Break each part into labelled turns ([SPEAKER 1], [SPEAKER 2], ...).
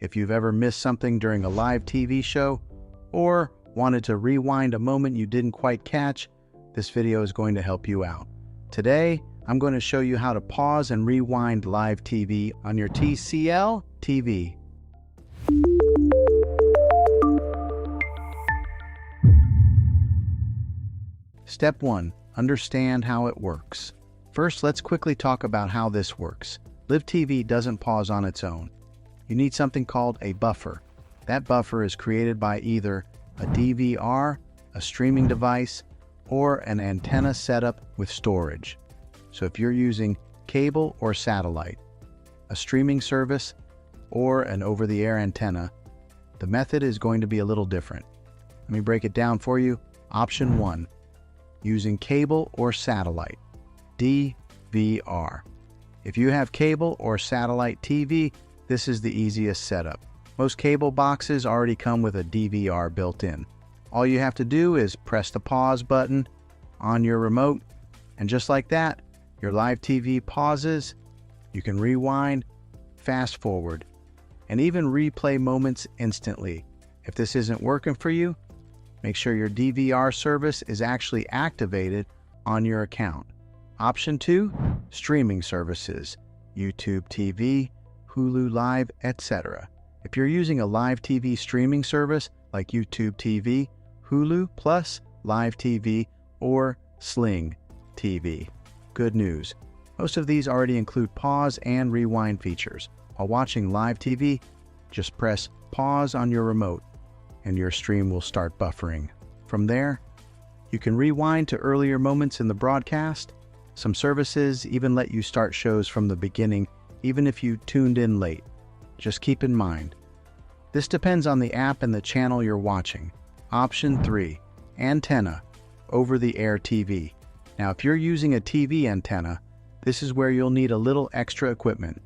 [SPEAKER 1] If you've ever missed something during a live TV show or wanted to rewind a moment you didn't quite catch, this video is going to help you out. Today, I'm going to show you how to pause and rewind live TV on your TCL TV. Step 1. Understand how it works. First, let's quickly talk about how this works. Live TV doesn't pause on its own. You need something called a buffer. That buffer is created by either a DVR, a streaming device, or an antenna setup with storage. So if you're using cable or satellite, a streaming service, or an over-the-air antenna, the method is going to be a little different. Let me break it down for you. Option 1. Using cable or satellite, DVR. If you have cable or satellite TV, this is the easiest setup. Most cable boxes already come with a DVR built in. All you have to do is press the pause button on your remote, and just like that, your live TV pauses. You can rewind, fast forward, and even replay moments instantly. If this isn't working for you, make sure your DVR service is actually activated on your account. Option 2, streaming services, YouTube TV, Hulu Live, etc. If you're using a live TV streaming service like YouTube TV, Hulu Plus, Live TV, or Sling TV, good news. Most of these already include pause and rewind features. While watching live TV, just press pause on your remote and your stream will start buffering. From there, you can rewind to earlier moments in the broadcast. Some services even let you start shows from the beginning, even if you tuned in late. Just keep in mind, this depends on the app and the channel you're watching. Option 3, antenna, over-the-air TV. Now, if you're using a TV antenna, this is where you'll need a little extra equipment.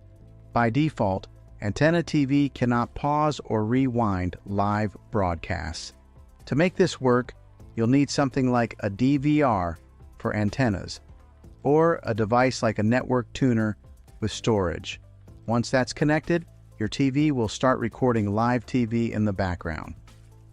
[SPEAKER 1] By default, antenna TV cannot pause or rewind live broadcasts. To make this work, you'll need something like a DVR for antennas, or a device like a network tuner with storage. Once that's connected, your TV will start recording live TV in the background.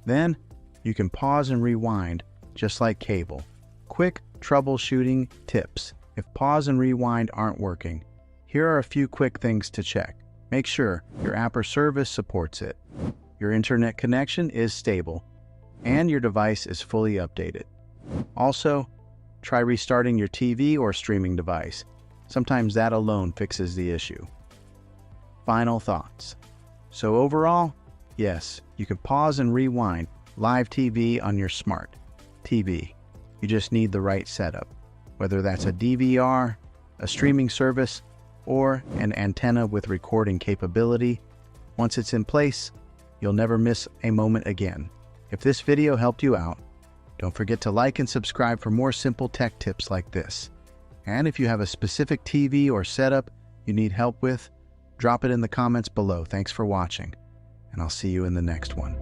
[SPEAKER 1] Then, you can pause and rewind just like cable. Quick troubleshooting tips. If pause and rewind aren't working, here are a few quick things to check. Make sure your app or service supports it, your internet connection is stable, and your device is fully updated. Also, try restarting your TV or streaming device. Sometimes that alone fixes the issue. Final thoughts. So overall, yes, you can pause and rewind live TV on your smart TV. You just need the right setup, whether that's a DVR, a streaming service, or an antenna with recording capability. Once it's in place, you'll never miss a moment again. If this video helped you out, don't forget to like and subscribe for more simple tech tips like this. And if you have a specific TV or setup you need help with, drop it in the comments below. Thanks for watching, and I'll see you in the next one.